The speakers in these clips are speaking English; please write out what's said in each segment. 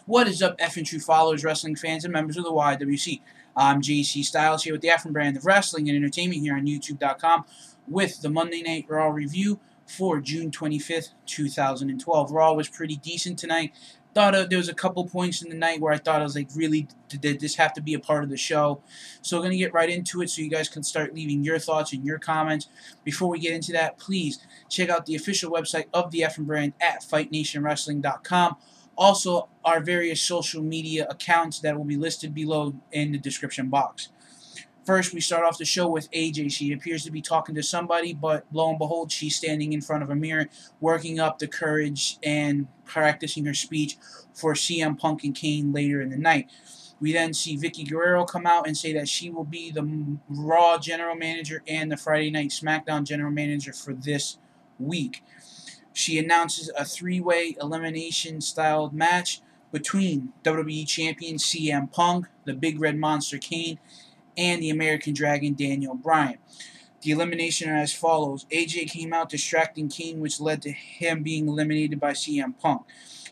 What is up, F and true followers, wrestling fans, and members of the YWC? I'm JC Styles here with the F brand of wrestling and entertainment here on YouTube.com with the Monday Night Raw review for June 25th, 2012. Raw was pretty decent tonight. Thought there was a couple points in the night where I thought I was like, really, did this have to be a part of the show? So we're going to get right into it so you guys can start leaving your thoughts and your comments. Before we get into that, please check out the official website of the F brand at FightNationWrestling.com. Also, our various social media accounts that will be listed below in the description box. First, we start off the show with AJ. She appears to be talking to somebody, but lo and behold, she's standing in front of a mirror, working up the courage and practicing her speech for CM Punk and Kane later in the night. We then see Vickie Guerrero come out and say that she will be the Raw General Manager and the Friday Night SmackDown General Manager for this week. She announces a three-way elimination-styled match between WWE Champion CM Punk, the Big Red Monster Kane, and the American Dragon Daniel Bryan. The elimination are as follows. AJ came out distracting Kane, which led to him being eliminated by CM Punk.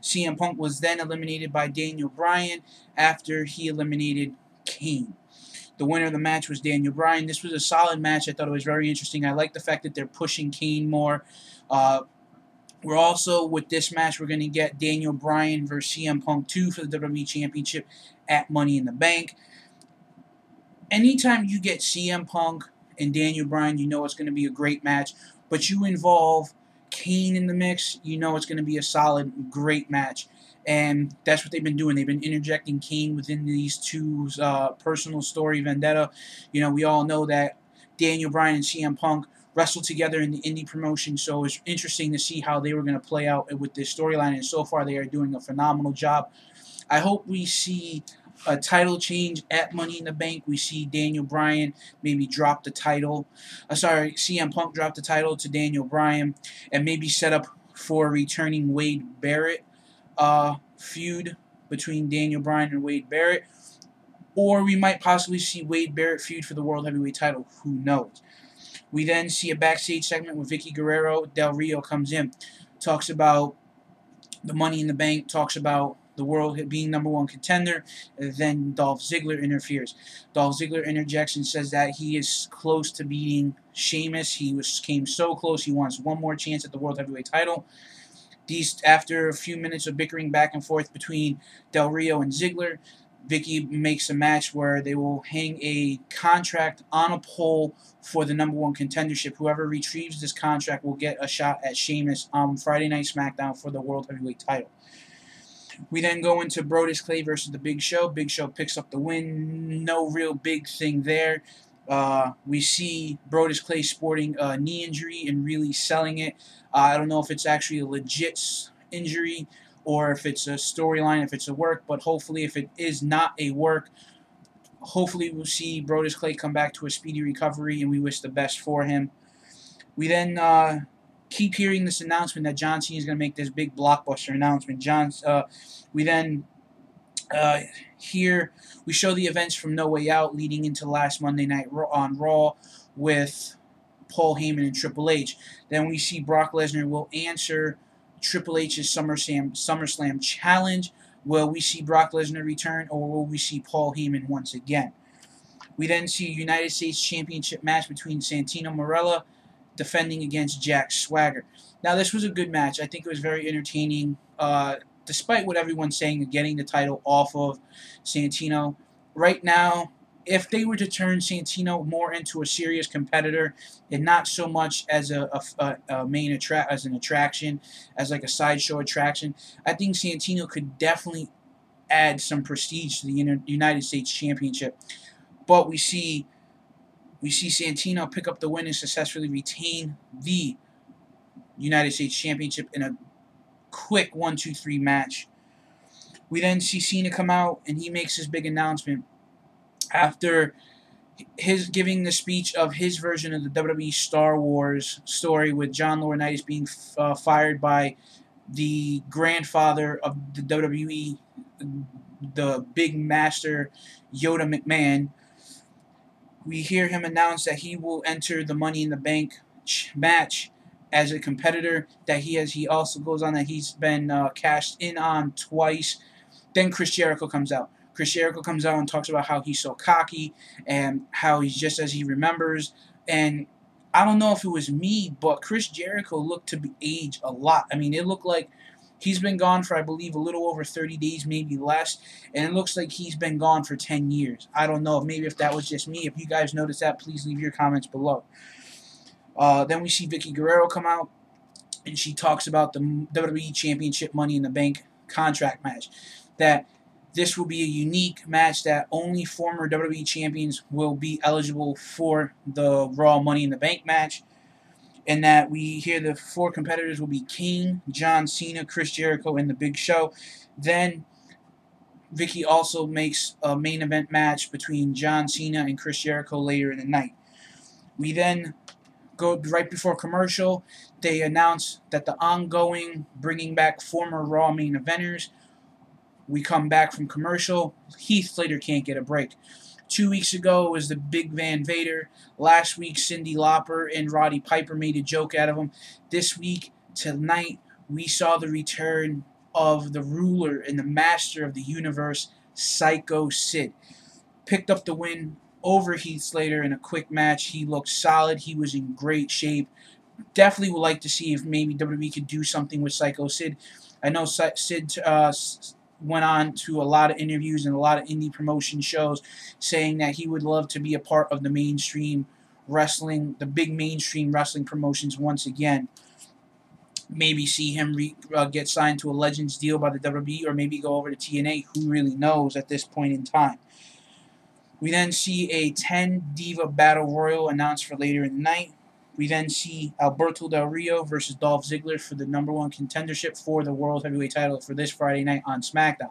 CM Punk was then eliminated by Daniel Bryan after he eliminated Kane. The winner of the match was Daniel Bryan. This was a solid match. I thought it was very interesting. I like the fact that they're pushing Kane more. We're also, with this match, we're going to get Daniel Bryan versus CM Punk 2 for the WWE Championship at Money in the Bank. Anytime you get CM Punk and Daniel Bryan, you know it's going to be a great match. But you involve Kane in the mix, you know it's going to be a solid, great match. And that's what they've been doing. They've been interjecting Kane within these two's personal story vendetta. You know, we all know that Daniel Bryan and CM Punk wrestled together in the indie promotion, so it's interesting to see how they were going to play out with this storyline, and so far they are doing a phenomenal job. I hope we see a title change at Money in the Bank. We see Daniel Bryan maybe drop the title. CM Punk drop the title to Daniel Bryan and maybe set up for a returning Wade Barrett feud between Daniel Bryan and Wade Barrett. Or we might possibly see Wade Barrett feud for the World Heavyweight title. Who knows? We then see a backstage segment with Vickie Guerrero. Del Rio comes in, talks about the Money in the Bank, talks about the world being #1 contender, and then Dolph Ziggler interferes. Dolph Ziggler interjects and says that he is close to beating Sheamus. He came so close. He wants one more chance at the World Heavyweight title. After a few minutes of bickering back and forth between Del Rio and Ziggler, Vickie makes a match where they will hang a contract on a pole for the #1 contendership. Whoever retrieves this contract will get a shot at Sheamus on Friday Night SmackDown for the World Heavyweight title. We then go into Brodus Clay versus the Big Show. Big Show picks up the win. No real big thing there. We see Brodus Clay sporting a knee injury and really selling it. I don't know if it's actually a legit injury or if it's a storyline, if it's a work, but hopefully if it is not a work, hopefully we'll see Brodus Clay come back to a speedy recovery, and we wish the best for him. We then keep hearing this announcement that John Cena is going to make this big blockbuster announcement. We then we show the events from No Way Out leading into last Monday night on Raw with Paul Heyman and Triple H. Then we see Brock Lesnar will answer Triple H's SummerSlam challenge. Will we see Brock Lesnar return, or will we see Paul Heyman once again? We then see a United States Championship match between Santino Marella defending against Jack Swagger. Now, this was a good match. I think it was very entertaining, despite what everyone's saying of getting the title off of Santino. Right now, if they were to turn Santino more into a serious competitor and not so much as a as an attraction, as like a sideshow attraction, I think Santino could definitely add some prestige to the United States Championship. But we see Santino pick up the win and successfully retain the United States Championship in a quick 1-2-3 match. We then see Cena come out and he makes his big announcement after his giving the speech of his version of the WWE Star Wars story with John Laurinaitis being fired by the grandfather of the WWE, the big master Yoda McMahon. We hear him announce that he will enter the Money in the Bank match as a competitor. He also goes on that he's been cashed in on twice Then Chris Jericho comes out. Chris Jericho comes out and talks about how he's so cocky and how he's just as he remembers. And I don't know if it was me, but Chris Jericho looked to be age a lot. I mean, it looked like he's been gone for, I believe, a little over 30 days, maybe less. And it looks like he's been gone for 10 years. I don't know. Maybe if that was just me. If you guys noticed that, please leave your comments below. Then we see Vicky Guerrero come out, and she talks about the WWE Championship Money in the Bank contract match. That this will be a unique match that only former WWE champions will be eligible for the Raw Money in the Bank match. And that we hear the 4 competitors will be Kane, John Cena, Chris Jericho, and The Big Show. Then Vicky also makes a main event match between John Cena and Chris Jericho later in the night. We then go right before commercial. They announce that the ongoing bringing back former Raw main eventers. We come back from commercial. Heath Slater can't get a break. 2 weeks ago it was the Big Van Vader. Last week Cyndi Lauper and Roddy Piper made a joke out of him. This week, tonight, we saw the return of the ruler and the master of the universe, Sycho Sid. Picked up the win over Heath Slater in a quick match. He looked solid. He was in great shape. Definitely would like to see if maybe WWE could do something with Sycho Sid. I know Sid went on to a lot of interviews and a lot of indie promotion shows saying that he would love to be a part of the mainstream wrestling, the big mainstream wrestling promotions once again. Maybe see him get signed to a Legends deal by the WWE, or maybe go over to TNA. Who really knows at this point in time. We then see a 10 Diva Battle Royal announced for later in the night. We then see Alberto Del Rio versus Dolph Ziggler for the #1 contendership for the World Heavyweight title for this Friday night on SmackDown.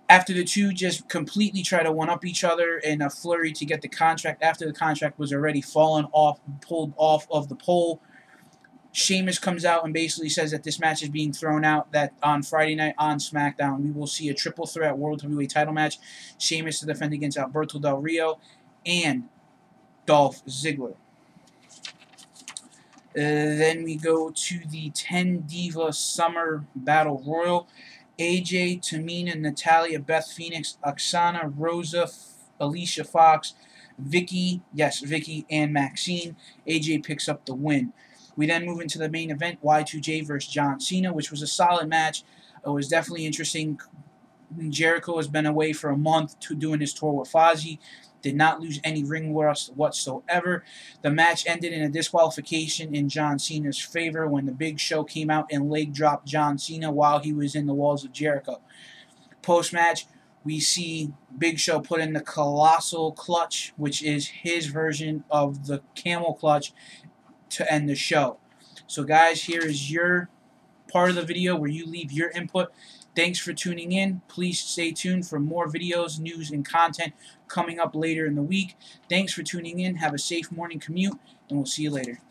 After the two just completely try to one-up each other in a flurry to get the contract, after the contract was already pulled off of the pole, Sheamus comes out and basically says that this match is being thrown out, that on Friday night on SmackDown we will see a triple threat World Heavyweight title match. Sheamus to defend against Alberto Del Rio and Dolph Ziggler. Then we go to the 10 Diva Summer Battle Royal. AJ, Tamina, Natalya, Beth Phoenix, Oksana, Rosa, Alicia Fox, Vicky, and Maxine. AJ picks up the win. We then move into the main event, Y2J versus John Cena, which was a solid match. It was definitely interesting. Jericho has been away for a month doing his tour with Fozzy. Did not lose any ring rust whatsoever. The match ended in a disqualification in John Cena's favor when the Big Show came out and leg dropped John Cena while he was in the walls of Jericho. Post-match, we see Big Show put in the Colossal Clutch, which is his version of the Camel Clutch, to end the show. So guys, here is your part of the video where you leave your input. Thanks for tuning in. Please stay tuned for more videos, news, and content coming up later in the week. Thanks for tuning in. Have a safe morning commute, and we'll see you later.